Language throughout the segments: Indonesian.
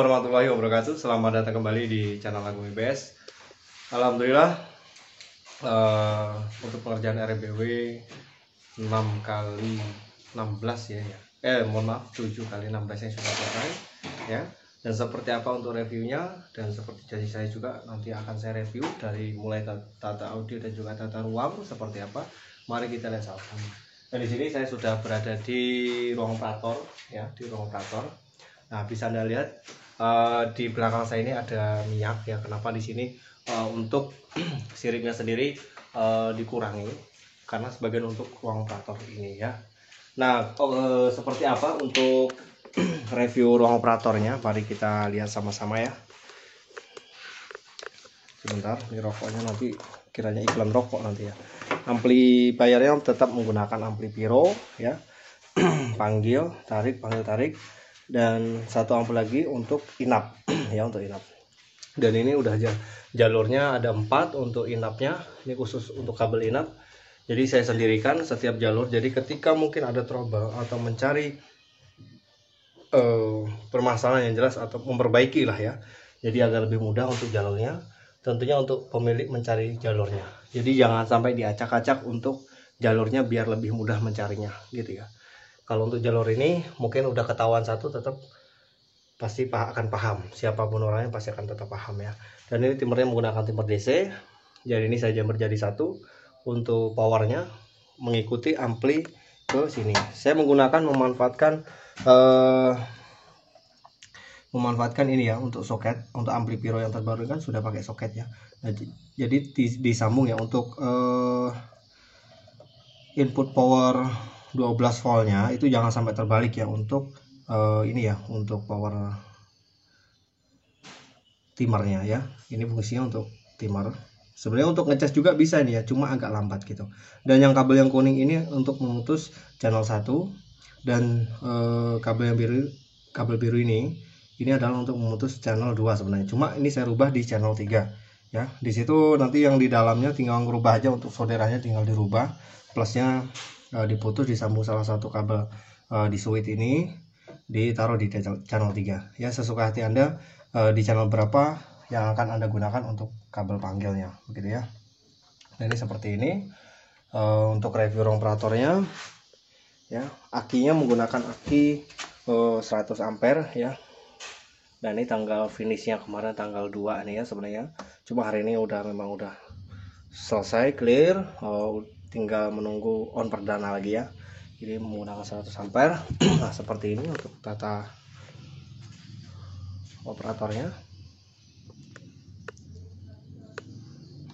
warahmatullahi wabarakatuh. Selamat datang kembali di channel Agung IBS. Alhamdulillah untuk pengerjaan RBW 6 kali 16 ya. Mohon maaf 7 kali 16 yang sudah selesai ya. Dan seperti apa untuk reviewnya, dan seperti janji saya juga nanti akan saya review dari mulai tata audio dan juga tata ruang seperti apa. Mari kita lihat sama-sama. Dan di sini saya sudah berada di ruang operator ya, di ruang operator. Nah, bisa Anda lihat di belakang saya ini ada minyak ya. Kenapa di sini untuk siripnya sendiri dikurangi karena sebagian untuk ruang operator ini ya. Nah, seperti apa untuk review ruang operatornya? Mari kita lihat sama-sama ya. Sebentar, ini rokoknya nanti kiranya iklan rokok nanti ya. Amplifiernya tetap menggunakan ampli Piro ya. Panggil tarik, dan satu ampli lagi untuk inap ya, untuk inap. Dan ini udah jalurnya ada 4 untuk inapnya. Ini khusus untuk kabel inap. Jadi saya sendirikan setiap jalur. Jadi ketika mungkin ada trouble atau mencari permasalahan yang jelas atau memperbaiki lah ya, jadi agar lebih mudah untuk jalurnya, tentunya untuk pemilik mencari jalurnya. Jadi jangan sampai diacak-acak untuk jalurnya biar lebih mudah mencarinya gitu ya. Kalau untuk jalur ini mungkin udah ketahuan satu, tetap pasti akan paham, siapapun orangnya pasti akan tetap paham ya. Dan ini timernya menggunakan timer DC. Jadi ini saya jamur jadi satu. Untuk powernya mengikuti ampli ke sini. Saya memanfaatkan ini ya, untuk soket. Untuk ampli Piro yang terbaru kan sudah pakai soket ya. Nah, jadi disambung ya untuk input power 12 voltnya itu jangan sampai terbalik ya, untuk ini ya, untuk power timernya ya. Ini fungsinya untuk timer. Sebenarnya untuk ngecas juga bisa nih ya, cuma agak lambat gitu. Dan yang kabel yang kuning ini untuk memutus channel 1, dan kabel biru ini adalah untuk memutus channel 2 sebenarnya. Cuma ini saya rubah di channel 3 ya. Di situ nanti yang di dalamnya tinggal ngerubah aja, untuk solderannya tinggal dirubah. Plusnya diputus, disambung salah satu kabel di switch ini, ditaruh di channel 3 ya. Sesuka hati Anda di channel berapa yang akan Anda gunakan untuk kabel panggilnya begitu ya. Nah, ini seperti ini untuk review ruang operatornya ya. Akinya menggunakan aki 100 ampere ya. Dan ini tanggal finishnya kemarin tanggal 2 nih ya sebenarnya. Cuma hari ini memang udah selesai clear, tinggal menunggu on perdana lagi ya. Jadi menggunakan 100 ampere. Nah, seperti ini untuk tata operatornya.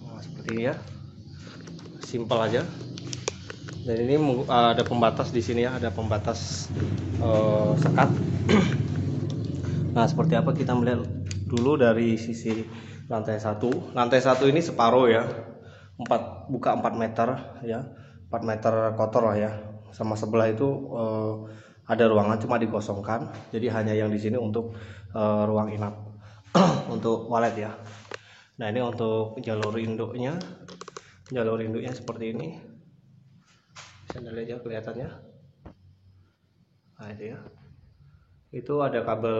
Nah, seperti ini ya, simpel aja. Dan ini ada pembatas di sini ya, ada pembatas sekat. Nah, seperti apa kita melihat dulu dari sisi lantai 1. Lantai 1 ini separuh ya, buka 4 meter ya, 4 meter kotor lah ya. Sama sebelah itu ada ruangan cuma dikosongkan. Jadi hanya yang di sini untuk ruang inap untuk walet ya. Nah, ini untuk jalur induknya. Jalur induknya seperti ini. Bisa Anda lihat ya, kelihatannya. Nah, itu ya. Itu ada kabel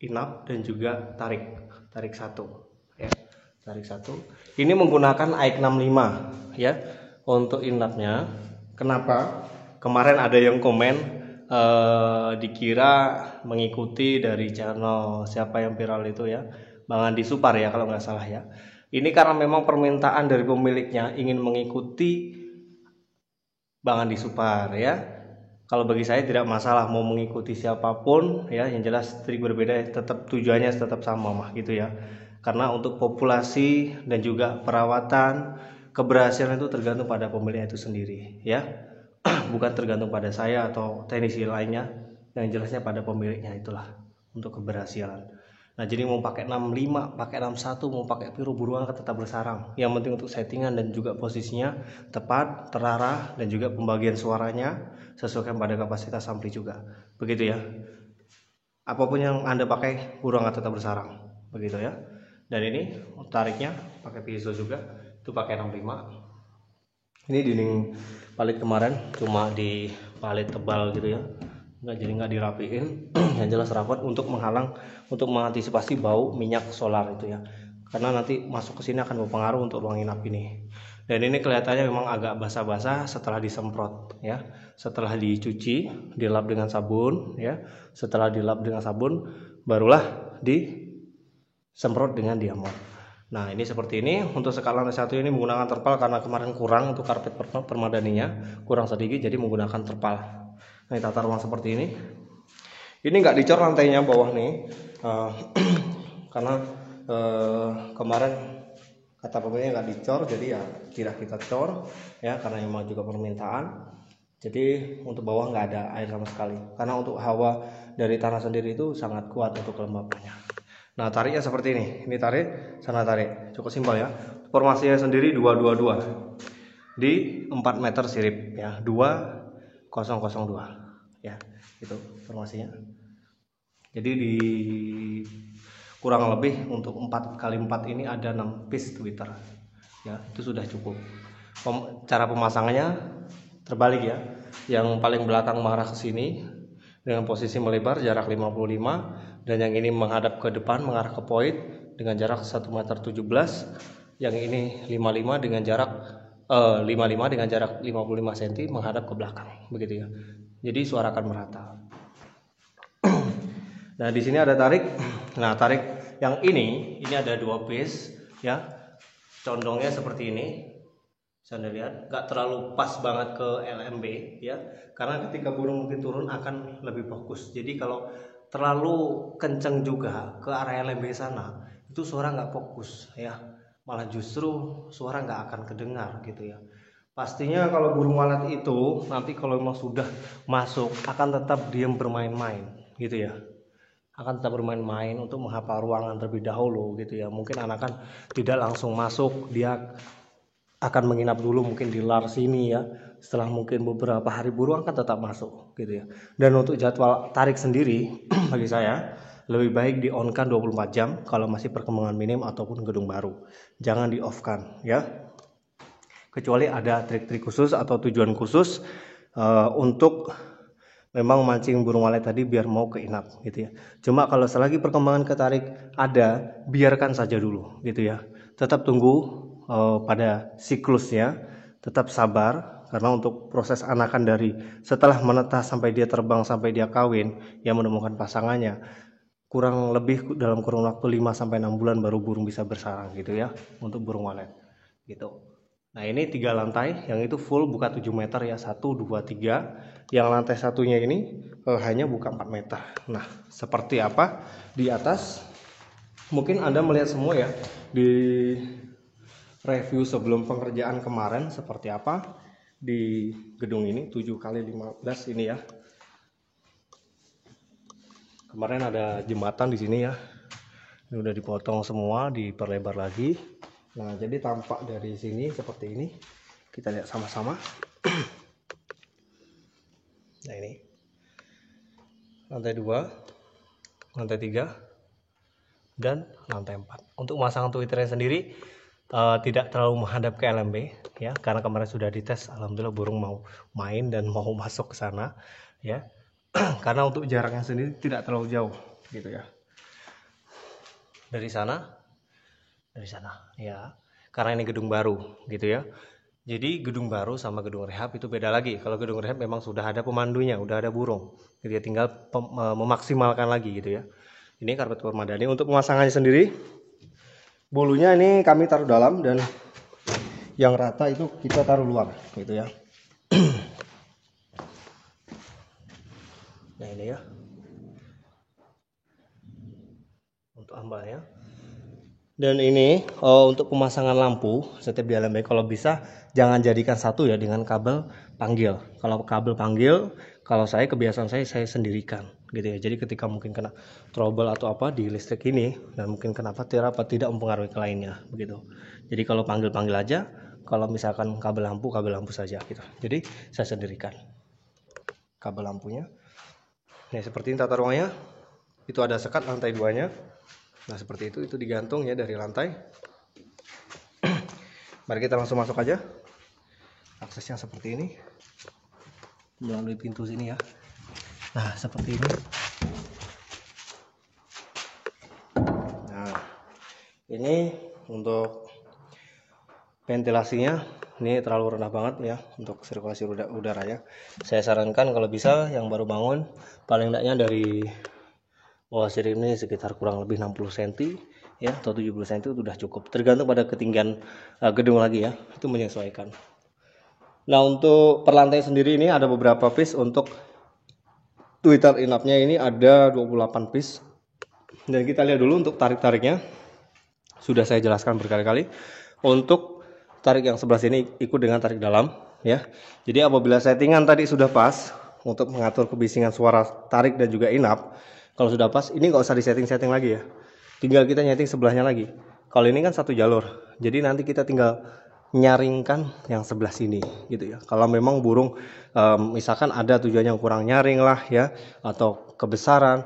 inap dan juga tarik 1 ya. Tarik 1. Ini menggunakan AIK 65 ya untuk inapnya. Kenapa? Kemarin ada yang komen dikira mengikuti dari channel siapa yang viral itu ya, Bang Andi Supar ya kalau nggak salah ya. Ini karena memang permintaan dari pemiliknya ingin mengikuti Bang Andi Supar ya. Kalau bagi saya tidak masalah mau mengikuti siapapun ya, yang jelas trik berbeda tetap tujuannya tetap sama mah gitu ya. Karena untuk populasi dan juga perawatan, keberhasilan itu tergantung pada pemiliknya itu sendiri ya. Bukan tergantung pada saya atau teknisi lainnya, yang jelasnya pada pemiliknya itulah untuk keberhasilan. Nah, jadi mau pakai 65, pakai 61, mau pakai Piro, buruan tetap bersarang. Yang penting untuk settingan dan juga posisinya tepat, terarah, dan juga pembagian suaranya sesuaikan pada kapasitas ampli juga. Begitu ya. Apapun yang Anda pakai, buruan tetap bersarang. Begitu ya. Dan ini tariknya pakai piezo juga, itu pakai 65. Ini dinding palit kemarin cuma di palit tebal gitu ya. nggak dirapiin. Yang jelas rapat untuk mengantisipasi bau minyak solar itu ya, karena nanti masuk ke sini akan berpengaruh untuk ruang inap ini. Dan ini kelihatannya memang agak basah-basah setelah disemprot ya, setelah dicuci, dilap dengan sabun ya. Setelah dilap dengan sabun barulah disemprot dengan diamond. Nah ini seperti ini. Untuk sekat lantai 1 ini menggunakan terpal karena kemarin kurang untuk karpet permadaninya, kurang sedikit, jadi menggunakan terpal. Nah, ini tata ruang seperti ini. Ini nggak dicor lantainya bawah nih, karena kemarin kata pemiliknya nggak dicor, jadi ya tidak kita cor ya, karena memang juga permintaan. Jadi untuk bawah nggak ada air sama sekali, karena untuk hawa dari tanah sendiri itu sangat kuat untuk kelembabannya. Nah tariknya seperti ini tarik, sana tarik, cukup simpel ya. Formasinya sendiri 222 di 4 meter sirip ya, 2002 ya, itu formasinya. Jadi di kurang lebih untuk 4x4 ini ada 6 piece Twitter ya, itu sudah cukup. Cara pemasangannya terbalik ya, yang paling belakang mengarah ke sini dengan posisi melebar jarak 55, dan yang ini menghadap ke depan mengarah ke poin dengan jarak 1,17 meter. Yang ini 55 dengan jarak 55 dengan jarak 55 cm menghadap ke belakang, begitu ya. Jadi suarakan merata. Nah di sini ada tarik. Nah tarik yang ini ada 2 piece ya, condongnya seperti ini. Bisa lihat nggak terlalu pas banget ke LMB ya, karena ketika burung mungkin turun akan lebih fokus. Jadi kalau terlalu kenceng juga ke area LMB sana, itu suara nggak fokus ya, malah justru suara nggak akan kedengar gitu ya. Pastinya kalau burung walet itu nanti kalau memang sudah masuk akan tetap diam bermain-main gitu ya, akan tetap bermain-main untuk menghafal ruangan terlebih dahulu gitu ya. Mungkin anakan tidak langsung masuk, dia akan menginap dulu mungkin di lar sini ya. Setelah mungkin beberapa hari burung akan tetap masuk gitu ya. Dan untuk jadwal tarik sendiri bagi saya lebih baik di on kan 24 jam kalau masih perkembangan minim ataupun gedung baru. Jangan di off kan ya, kecuali ada trik-trik khusus atau tujuan khusus untuk memang mancing burung walet tadi biar mau ke inap gitu ya. Cuma kalau selagi perkembangan ketarik ada, biarkan saja dulu gitu ya. Tetap tunggu pada siklusnya, tetap sabar, karena untuk proses anakan dari setelah menetas sampai dia terbang sampai dia kawin yang menemukan pasangannya kurang lebih dalam kurun waktu 5-6 bulan baru burung bisa bersarang gitu ya, untuk burung walet gitu. Nah ini 3 lantai, yang itu full buka 7 meter ya, 1, 2, 3. Yang lantai satunya ini hanya buka 4 meter. Nah seperti apa di atas, mungkin Anda melihat semua ya di review sebelum pengerjaan kemarin seperti apa di gedung ini 7x15 ini ya. Kemarin ada jembatan di sini ya, ini udah dipotong semua, diperlebar lagi. Nah jadi tampak dari sini seperti ini, kita lihat sama-sama. Nah ini lantai 2, lantai 3, dan lantai 4. Untuk pemasangan Twitternya sendiri tidak terlalu menghadap ke LMB ya, karena kemarin sudah dites, alhamdulillah burung mau main dan mau masuk ke sana ya. Karena untuk jaraknya sendiri tidak terlalu jauh gitu ya, dari sana ya, karena ini gedung baru gitu ya. Jadi gedung baru sama gedung rehab itu beda lagi. Kalau gedung rehab memang sudah ada pemandunya, udah ada burung, jadi tinggal memaksimalkan lagi gitu ya. Ini karpet permadani. Untuk pemasangannya sendiri, bulunya ini kami taruh dalam, dan yang rata itu kita taruh luar gitu ya. Nah ini ya untuk ambalnya. Dan ini untuk pemasangan lampu setiap di LMB, kalau bisa jangan jadikan satu ya dengan kabel panggil. Kalau kabel panggil, kalau saya kebiasaan saya sendirikan gitu ya. Jadi ketika mungkin kena trouble atau apa di listrik ini, dan mungkin kena petir apa, tidak mempengaruhi ke lainnya begitu. Jadi kalau panggil aja, kalau misalkan kabel lampu saja gitu. Jadi saya sendirikan kabel lampunya. Nah seperti ini tata ruangnya. Itu ada sekat lantai 2-nya. Nah seperti itu digantung ya dari lantai. Mari kita langsung masuk aja. Aksesnya seperti ini, melalui pintu sini ya. Nah seperti ini. Nah ini untuk ventilasinya, ini terlalu rendah banget ya untuk sirkulasi udaranya. Saya sarankan kalau bisa yang baru bangun paling tidaknya dari bawah sirip ini sekitar kurang lebih 60 cm ya, atau 70 cm itu sudah cukup, tergantung pada ketinggian gedung lagi ya, itu menyesuaikan. Nah untuk per lantai sendiri ini ada beberapa piece. Untuk Twitter inapnya ini ada 28 piece, dan kita lihat dulu untuk tarik-tariknya. Sudah saya jelaskan berkali-kali. Untuk tarik yang sebelah sini ikut dengan tarik dalam ya. Jadi apabila settingan tadi sudah pas untuk mengatur kebisingan suara tarik dan juga inap, kalau sudah pas ini nggak usah disetting-setting lagi ya, tinggal kita nyeting sebelahnya lagi. Kalau ini kan satu jalur, jadi nanti kita tinggal nyaringkan yang sebelah sini gitu ya. Kalau memang burung misalkan ada tujuan yang kurang nyaring lah ya, atau kebesaran,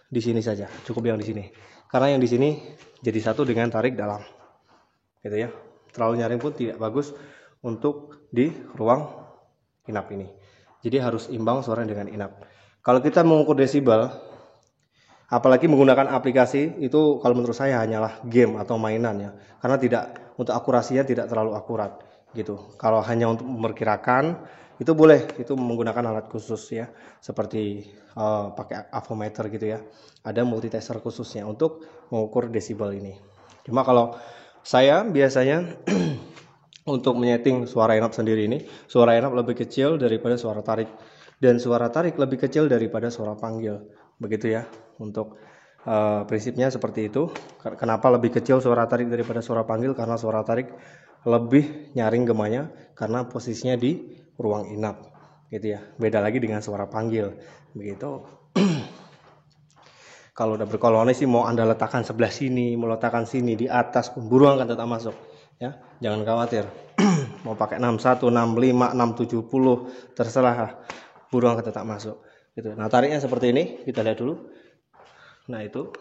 di sini saja cukup, yang di sini, karena yang di sini jadi satu dengan tarik dalam gitu ya. Terlalu nyaring pun tidak bagus untuk di ruang inap ini, jadi harus imbang suara dengan inap. Kalau kita mengukur desibel, apalagi menggunakan aplikasi, itu kalau menurut saya hanyalah game atau mainan ya, karena tidak, untuk akurasinya tidak terlalu akurat gitu. Kalau hanya untuk memperkirakan itu boleh, itu menggunakan alat khusus ya, seperti pakai avometer gitu ya, ada multitester khususnya untuk mengukur desibel ini. Cuma kalau saya biasanya untuk menyeting suara inap sendiri ini, suara inap lebih kecil daripada suara tarik, dan suara tarik lebih kecil daripada suara panggil, begitu ya. Untuk prinsipnya seperti itu. Kenapa lebih kecil suara tarik daripada suara panggil? Karena suara tarik lebih nyaring gemanya karena posisinya di ruang inap gitu ya, beda lagi dengan suara panggil begitu. Kalau udah berkoloni sih, mau Anda letakkan sebelah sini, mau letakkan sini, di atas pun burung akan tetap masuk ya, jangan khawatir. Mau pakai 61, 65, 670 terserah, burung akan tetap masuk gitu. Nah tariknya seperti ini, kita lihat dulu. Nah itu,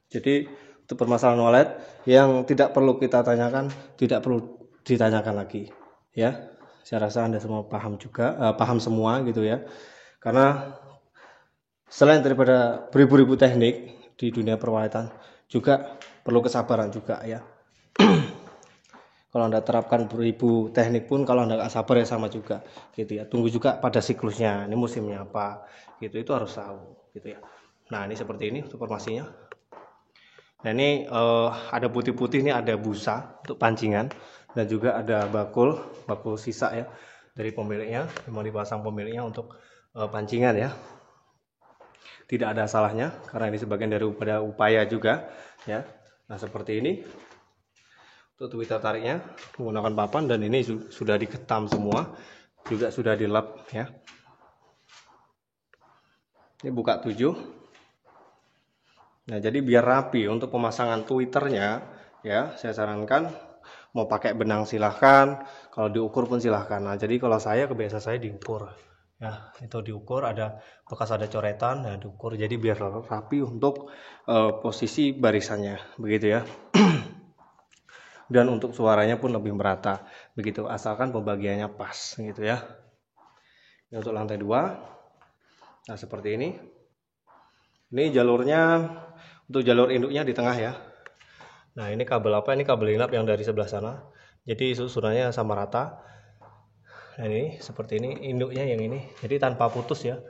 jadi untuk permasalahan wallet yang tidak perlu kita tanyakan, tidak perlu ditanyakan lagi ya. Saya rasa Anda semua paham juga, paham semua gitu ya. Karena selain daripada beribu-ribu teknik di dunia perwaletan, juga perlu kesabaran juga ya. Kalau Anda terapkan beribu teknik pun, kalau Anda nggak sabar ya sama juga gitu ya. Tunggu juga pada siklusnya, ini musimnya apa gitu, itu harus tahu gitu ya. Nah ini seperti ini untuk formasinya. Nah ini ada putih-putih, ini ada busa untuk pancingan, dan juga ada bakul sisa ya dari pemiliknya, memang dipasang pemiliknya untuk pancingan ya. Tidak ada salahnya karena ini sebagian dari upaya juga ya. Nah seperti ini untuk Twitter tariknya menggunakan papan, dan ini sudah diketam semua, juga sudah dilap ya. Ini buka 7. Nah jadi biar rapi untuk pemasangan Twitternya ya, saya sarankan mau pakai benang silahkan, kalau diukur pun silahkan. Nah jadi kalau saya, kebiasaan saya diukur ya, itu diukur, ada bekas ada coretan, nah diukur, jadi biar rapi untuk posisi barisannya begitu ya. Dan untuk suaranya pun lebih merata begitu, asalkan pembagiannya pas gitu ya. Ini untuk lantai 2. Nah seperti ini. Ini jalurnya, untuk jalur induknya di tengah ya. Nah ini kabel apa? Ini kabel inap yang dari sebelah sana, jadi susunannya sama rata. Nah ini seperti ini induknya yang ini, jadi tanpa putus ya,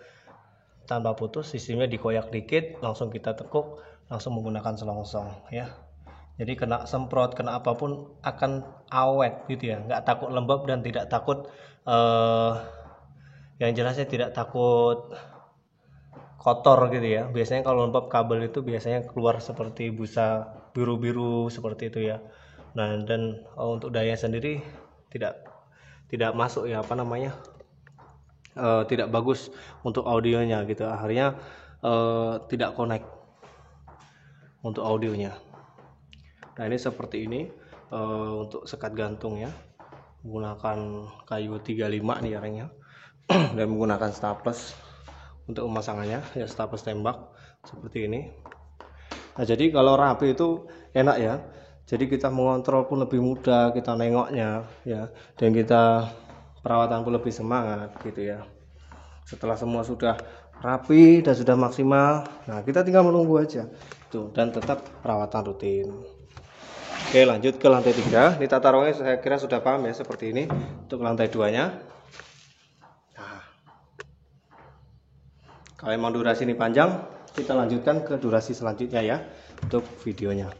tanpa putus. Sistemnya dikoyak dikit langsung kita tekuk, langsung menggunakan selongsong ya. Jadi kena semprot, kena apapun akan awet gitu ya, nggak takut lembab dan tidak takut yang jelasnya tidak takut kotor gitu ya. Biasanya kalau lembab kabel itu biasanya keluar seperti busa biru-biru seperti itu ya. Nah dan untuk daya sendiri tidak masuk ya, apa namanya, tidak bagus untuk audionya gitu, akhirnya tidak connect untuk audionya. Nah ini seperti ini untuk sekat gantung ya, menggunakan kayu 35 nih jaringnya dan menggunakan staples untuk pemasangannya ya, staples tembak seperti ini. Nah jadi kalau rapi itu enak ya, jadi kita mengontrol pun lebih mudah, kita nengoknya ya, dan kita perawatan pun lebih semangat gitu ya. Setelah semua sudah rapi dan sudah maksimal, nah kita tinggal menunggu aja tuh, dan tetap perawatan rutin. Oke, lanjut ke lantai 3. Ini tata ruangnya saya kira sudah paham ya, seperti ini untuk lantai 2-nya. Nah, kalau emang durasi ini panjang, kita lanjutkan ke durasi selanjutnya ya untuk videonya.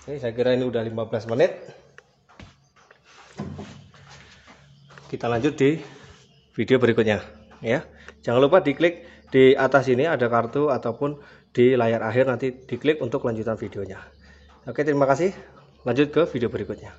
Oke, saya kira ini udah 15 menit. Kita lanjut di video berikutnya ya. Jangan lupa diklik di atas ini ada kartu ataupun di layar akhir, nanti diklik untuk lanjutan videonya. Oke, terima kasih. Lanjut ke video berikutnya.